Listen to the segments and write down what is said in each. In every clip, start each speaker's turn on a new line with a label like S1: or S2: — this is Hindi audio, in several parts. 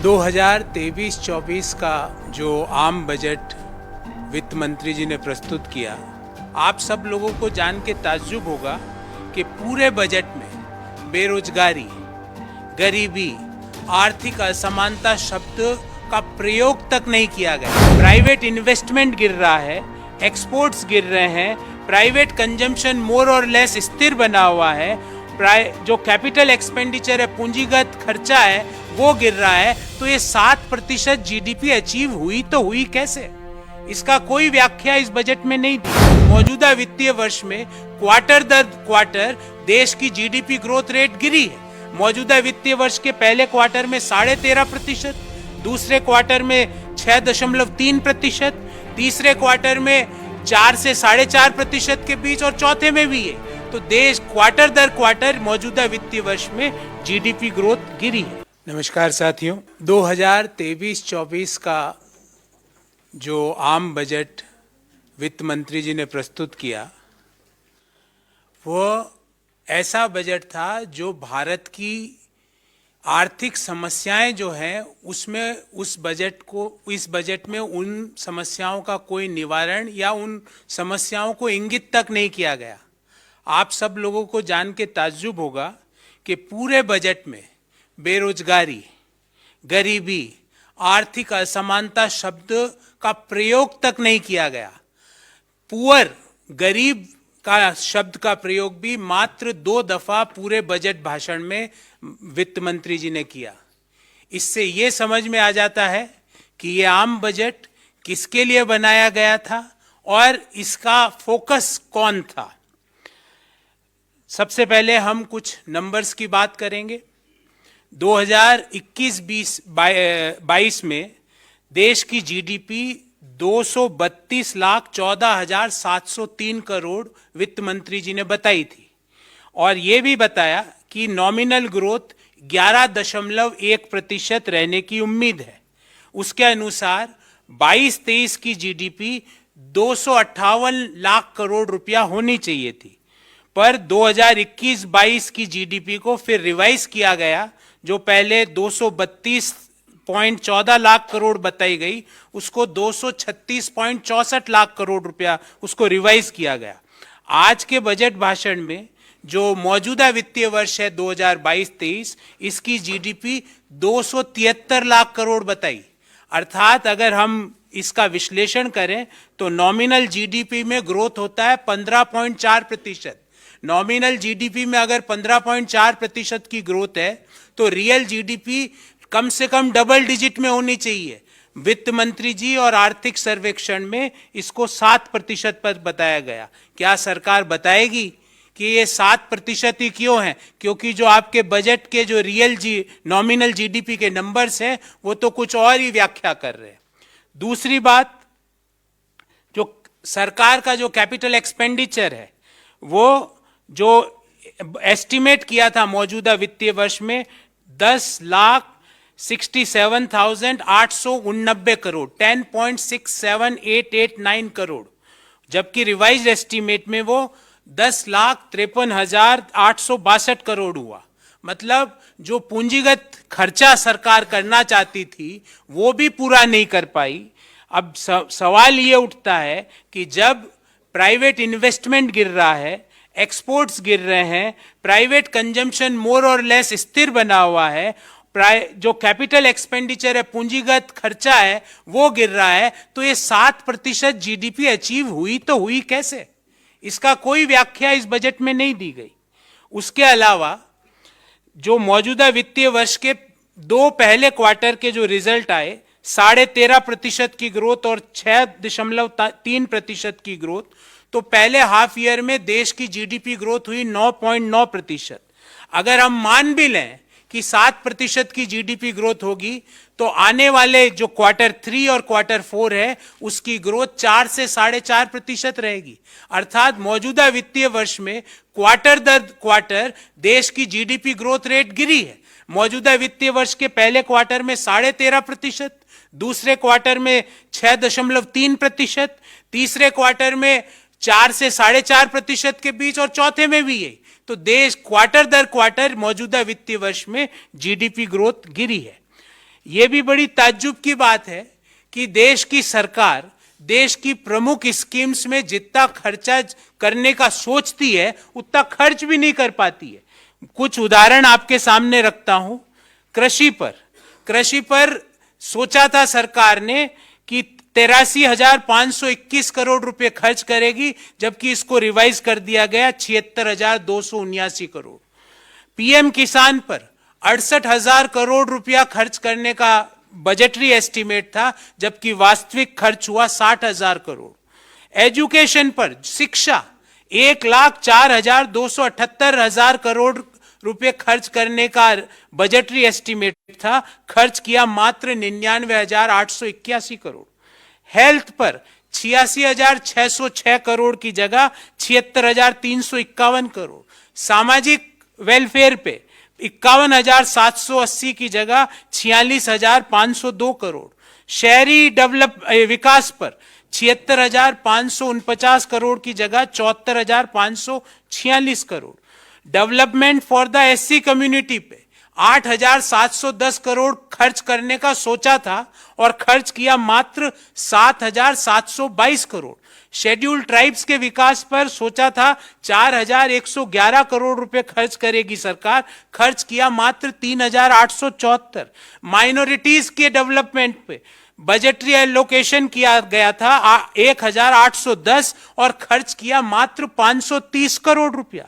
S1: 2023-24 का जो आम बजट वित्त मंत्री जी ने प्रस्तुत किया, आप सब लोगों को जान के ताज्जुब होगा कि पूरे बजट में बेरोजगारी, गरीबी, आर्थिक असमानता शब्द का प्रयोग तक नहीं किया गया। प्राइवेट इन्वेस्टमेंट गिर रहा है, एक्सपोर्ट्स गिर रहे हैं, प्राइवेट कंजम्पशन मोर और लेस स्थिर बना हुआ है, जो कैपिटल एक्सपेंडिचर है, पूंजीगत खर्चा है, वो गिर रहा है। तो ये 7% जीडीपी अचीव हुई तो हुई कैसे? इसका कोई व्याख्या इस बजट में नहीं दी। मौजूदा वित्तीय वर्ष में क्वार्टर दर क्वार्टर देश की जीडीपी ग्रोथ रेट गिरी है। मौजूदा वित्तीय वर्ष के पहले क्वार्टर में 13.5%, दूसरे क्वार्टर में 6.3%, तीसरे क्वार्टर में 4 से 4.5% के बीच और चौथे में भी है। तो देश क्वार्टर दर क्वार्टर मौजूदा वित्तीय वर्ष में जीडीपी ग्रोथ गिरी है। नमस्कार साथियों, 2023-24 का जो आम बजट वित्त मंत्री जी ने प्रस्तुत किया, वो ऐसा बजट था जो भारत की आर्थिक समस्याएं जो हैं उसमें इस बजट में उन समस्याओं का कोई निवारण या उन समस्याओं को इंगित तक नहीं किया गया। आप सब लोगों को जान के ताज्जुब होगा कि पूरे बजट में बेरोजगारी, गरीबी, आर्थिक असमानता शब्द का प्रयोग तक नहीं किया गया। पुअर, गरीब का शब्द का प्रयोग भी मात्र 2 दफा पूरे बजट भाषण में वित्त मंत्री जी ने किया। इससे ये समझ में आ जाता है कि ये आम बजट किसके लिए बनाया गया था और इसका फोकस कौन था। सबसे पहले हम कुछ नंबर्स की बात करेंगे। 2021-22 में देश की जीडीपी 232,14,703 करोड़ वित्त मंत्री जी ने बताई थी और ये भी बताया कि नॉमिनल ग्रोथ 11.1% रहने की उम्मीद है। उसके अनुसार 22-23 की जीडीपी 258 लाख करोड़ रुपया होनी चाहिए थी, पर 2021-22 की जीडीपी को फिर रिवाइज किया गया। जो पहले 232.14 लाख करोड़ बताई गई, उसको 236.64 लाख करोड़ रुपया उसको रिवाइज किया गया। आज के बजट भाषण में जो मौजूदा वित्तीय वर्ष है 2022-23, इसकी जीडीपी 273 लाख करोड़ बताई। अर्थात अगर हम इसका विश्लेषण करें तो नॉमिनल जीडीपी में ग्रोथ होता है 15.4%। नॉमिनल जीडीपी में अगर 15.4% की ग्रोथ है तो रियल जीडीपी कम से कम डबल डिजिट में होनी चाहिए। वित्त मंत्री जी और आर्थिक सर्वेक्षण में इसको 7% पर बताया गया। क्या सरकार बताएगी कि ये 7% ही क्यों है? क्योंकि जो आपके बजट के जो नॉमिनल जीडीपी के नंबर्स हैं वो तो कुछ और ही व्याख्या कर रहे हैं। दूसरी बात, जो सरकार का जो कैपिटल एक्सपेंडिचर है, वो जो एस्टिमेट किया था मौजूदा वित्तीय वर्ष में 10,67,889 करोड़, 10.678889 करोड़, जबकि रिवाइज एस्टिमेट में वो 10,53,862 करोड़ हुआ। मतलब जो पूंजीगत खर्चा सरकार करना चाहती थी वो भी पूरा नहीं कर पाई। अब सवाल ये उठता है कि जब प्राइवेट इन्वेस्टमेंट गिर रहा है, एक्सपोर्ट्स गिर रहे हैं, प्राइवेट कंजम्पशन मोर और लेस स्थिर बना हुआ है, जो कैपिटल एक्सपेंडिचर है, पूंजीगत खर्चा है, वो गिर रहा है, तो ये 7% जीडीपी अचीव हुई तो हुई कैसे? इसका कोई व्याख्या इस बजट में नहीं दी गई। उसके अलावा जो मौजूदा वित्तीय वर्ष के 2 पहले क्वार्टर के जो रिजल्ट आए, 13.5% की ग्रोथ और 6.3% की ग्रोथ, तो पहले हाफ ईयर में देश की जीडीपी ग्रोथ हुई 9.9%। अगर हम मान भी लें कि 7% की जीडीपी ग्रोथ होगी तो आने वाले जो क्वार्टर 3 और क्वार्टर 4 है उसकी ग्रोथ 4 से 4.5% रहेगी। अर्थात मौजूदा वित्तीय वर्ष में क्वार्टर दर क्वार्टर देश की जीडीपी ग्रोथ रेट गिरी है। मौजूदा वित्तीय वर्ष के पहले क्वार्टर में 13.5%, दूसरे क्वार्टर में 6.3%, तीसरे क्वार्टर में 4 से 4.5% के बीच और चौथे में भी है। तो देश क्वार्टर दर क्वार्टर मौजूदा वित्तीय वर्ष में जीडीपी ग्रोथ गिरी है। ये भी बड़ी ताज्जुब की बात है कि देश की सरकार देश की प्रमुख स्कीम्स में जितना खर्चा करने का सोचती है उतना खर्च भी नहीं कर पाती है। कुछ उदाहरण आपके सामने रखता हूं। कृषि पर सोचा था सरकार ने कि 83,521 करोड़ रुपए खर्च करेगी, जबकि इसको रिवाइज कर दिया गया 76,279 करोड़। पीएम किसान पर 68,000 करोड़ रुपया खर्च करने का बजटरी एस्टीमेट था, जबकि वास्तविक खर्च हुआ 60,000 करोड़। एजुकेशन पर शिक्षा 1,04,278 करोड़ रुपए खर्च करने का बजटरी एस्टीमेट था, खर्च किया मात्र 99,881 करोड़। हेल्थ पर 86,606 करोड़ की जगह 76,351 करोड़। सामाजिक वेलफेयर पे 51,780 की जगह 46,502 करोड़। शहरी विकास पर 76,549 करोड़ की जगह 74,546 crore. Development for the SC community पे 8,710 करोड़ खर्च करने का सोचा था और खर्च किया मात्र 7,722 करोड़। शेड्यूल्ड ट्राइब्स के विकास पर सोचा था 4,111 करोड़ रुपए खर्च करेगी सरकार, खर्च किया मात्र 3,874। माइनॉरिटीज के डेवलपमेंट पे बजटरी एलोकेशन किया गया था 1,810 और खर्च किया मात्र 530 करोड़ रुपया।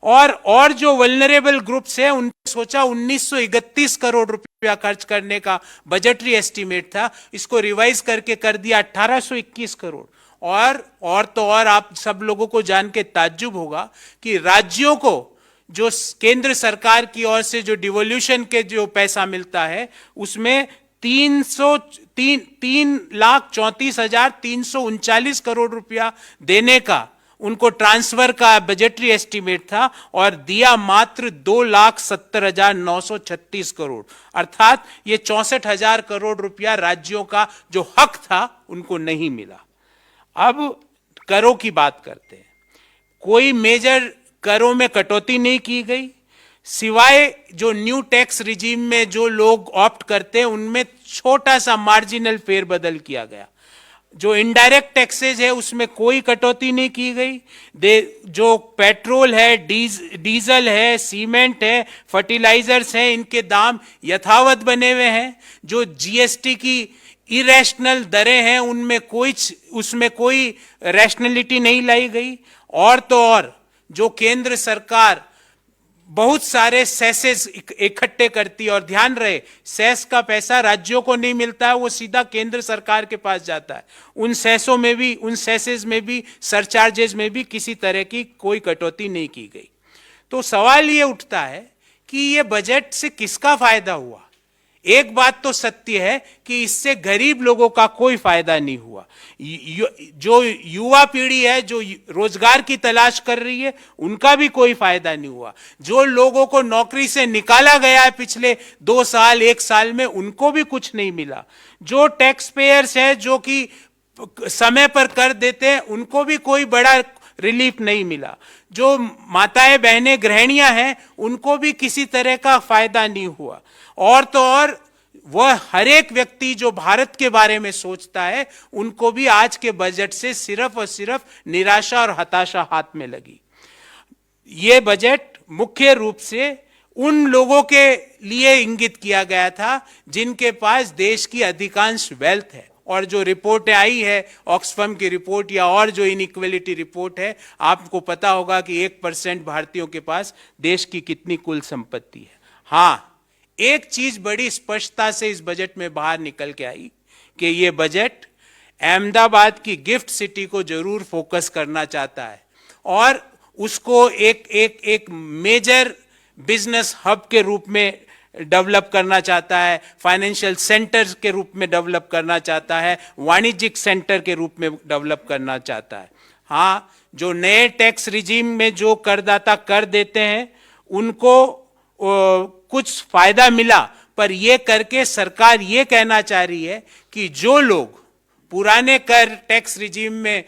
S1: और जो वल्नरेबल ग्रुप्स है उन सोचा 1,931 करोड़ रुपया खर्च करने का बजटरी एस्टीमेट था, इसको रिवाइज करके कर दिया 1,821 करोड़। और आप सब लोगों को जान के ताज्जुब होगा कि राज्यों को जो केंद्र सरकार की ओर से जो डिवोल्यूशन के जो पैसा मिलता है उसमें 3,34,339 करोड़ रुपया देने का उनको ट्रांसफर का बजटरी एस्टीमेट था और दिया मात्र 2,70,936 करोड़। अर्थात ये 64,000 करोड़ रुपया राज्यों का जो हक था उनको नहीं मिला। अब करों की बात करते हैं। कोई मेजर करों में कटौती नहीं की गई, सिवाय जो न्यू टैक्स रिजीम में जो लोग ऑप्ट करते हैं उनमें छोटा सा मार्जिनल फेरबदल किया गया। जो इनडायरेक्ट टैक्सेज है उसमें कोई कटौती नहीं की गई। जो पेट्रोल है, डीजल है, सीमेंट है, फर्टिलाइजर्स हैं, इनके दाम यथावत बने हुए हैं। जो जीएसटी की इरेशनल दरें हैं उसमें कोई रैशनलिटी नहीं लाई गई। और जो केंद्र सरकार बहुत सारे सेसेस इकट्ठे करती है, और ध्यान रहे सेस का पैसा राज्यों को नहीं मिलता है, वो सीधा केंद्र सरकार के पास जाता है। उन सेसेस में भी सरचार्जेस में भी किसी तरह की कोई कटौती नहीं की गई। तो सवाल ये उठता है कि ये बजट से किसका फायदा हुआ। एक बात तो सत्य है कि इससे गरीब लोगों का कोई फायदा नहीं हुआ। जो युवा पीढ़ी है जो रोजगार की तलाश कर रही है उनका भी कोई फायदा नहीं हुआ। जो लोगों को नौकरी से निकाला गया है पिछले 2 साल 1 साल में उनको भी कुछ नहीं मिला। जो टैक्स पेयर्स है जो कि समय पर कर देते हैं उनको भी कोई बड़ा रिलीफ नहीं मिला। जो माताएं बहनें गृहिणियां हैं उनको भी किसी तरह का फायदा नहीं हुआ। और वह हर एक व्यक्ति जो भारत के बारे में सोचता है उनको भी आज के बजट से सिर्फ और सिर्फ निराशा और हताशा हाथ में लगी। ये बजट मुख्य रूप से उन लोगों के लिए इंगित किया गया था जिनके पास देश की अधिकांश वेल्थ है। और जो रिपोर्टें आई है ऑक्सफैम की रिपोर्ट या और जो इनइक्वालिटी रिपोर्ट है, आपको पता होगा कि 1% भारतीयों के पास देश की कितनी कुल संपत्ति है। हाँ, एक चीज बड़ी स्पष्टता से इस बजट में बाहर निकल के आई कि ये बजट अहमदाबाद की गिफ्ट सिटी को जरूर फोकस करना चाहता है और उसको एक मेजर बिजनेस हब के रूप में डेवलप करना चाहता है, फाइनेंशियल सेंटर के रूप में डेवलप करना चाहता है, वाणिज्यिक सेंटर के रूप में डेवलप करना चाहता है। हाँ, जो नए टैक्स रिजीम में जो करदाता कर देते हैं उनको कुछ फायदा मिला, पर यह करके सरकार ये कहना चाह रही है कि जो लोग पुराने कर टैक्स रिजीम में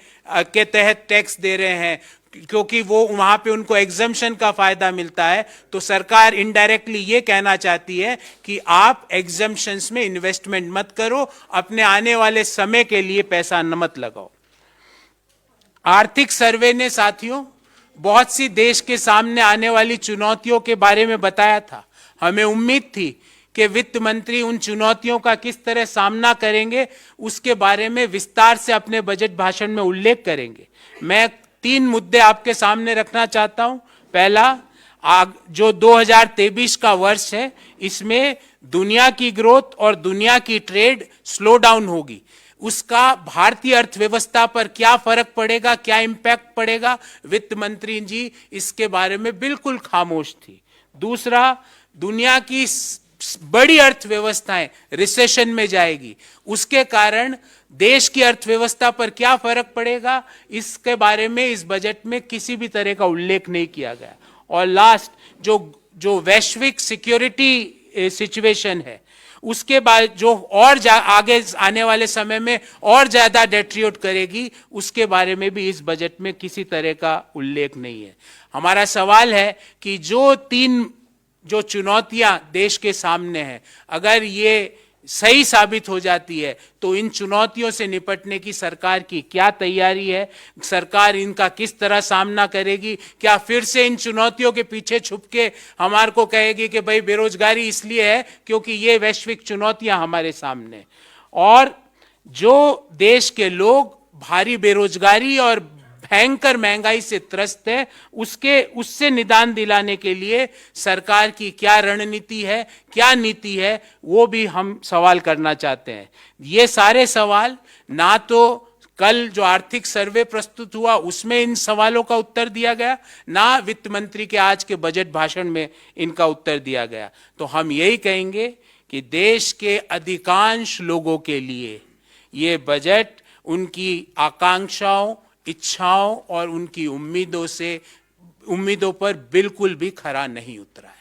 S1: के तहत टैक्स दे रहे हैं, क्योंकि वो वहां पे उनको एग्जम्पशन का फायदा मिलता है, तो सरकार इनडायरेक्टली ये कहना चाहती है कि आप एग्जम्पशंस में इन्वेस्टमेंट मत करो, अपने आने वाले समय के लिए पैसा न मत लगाओ। आर्थिक सर्वे ने साथियों बहुत सी देश के सामने आने वाली चुनौतियों के बारे में बताया था। हमें उम्मीद थी कि वित्त मंत्री उन चुनौतियों का किस तरह सामना करेंगे, उसके बारे में विस्तार से अपने बजट भाषण में उल्लेख करेंगे। मैं 3 मुद्दे आपके सामने रखना चाहता हूं। पहला, जो 2023 का वर्ष है, इसमें दुनिया की ग्रोथ और दुनिया की ट्रेड स्लो डाउन होगी। उसका भारतीय अर्थव्यवस्था पर क्या फर्क पड़ेगा, क्या इंपैक्ट पड़ेगा, वित्त मंत्री जी इसके बारे में बिल्कुल खामोश थी। दूसरा, दुनिया की बड़ी अर्थव्यवस्थाएं रिसेशन में जाएगी, उसके कारण देश की अर्थव्यवस्था पर क्या फर्क पड़ेगा, इसके बारे में इस बजट में किसी भी तरह का उल्लेख नहीं किया गया। और लास्ट, जो वैश्विक सिक्योरिटी सिचुएशन है, उसके बाद जो और आगे आने वाले समय में और ज्यादा डेट्रियोट करेगी, उसके बारे में भी इस बजट में किसी तरह का उल्लेख नहीं है। हमारा सवाल है कि जो चुनौतियां देश के सामने हैं, अगर ये सही साबित हो जाती है तो इन चुनौतियों से निपटने की सरकार की क्या तैयारी है, सरकार इनका किस तरह सामना करेगी। क्या फिर से इन चुनौतियों के पीछे छुप के हमारे को कहेगी कि भाई बेरोजगारी इसलिए है क्योंकि ये वैश्विक चुनौतियां हमारे सामने, और जो देश के लोग भारी बेरोजगारी और भयंकर महंगाई से त्रस्त है, उससे निदान दिलाने के लिए सरकार की क्या रणनीति है, क्या नीति है, वो भी हम सवाल करना चाहते हैं। ये सारे सवाल ना तो कल जो आर्थिक सर्वे प्रस्तुत हुआ उसमें इन सवालों का उत्तर दिया गया, ना वित्त मंत्री के आज के बजट भाषण में इनका उत्तर दिया गया। तो हम यही कहेंगे कि देश के अधिकांश लोगों के लिए ये बजट उनकी आकांक्षाओं, इच्छाओं और उनकी उम्मीदों पर बिल्कुल भी खरा नहीं उतरा है।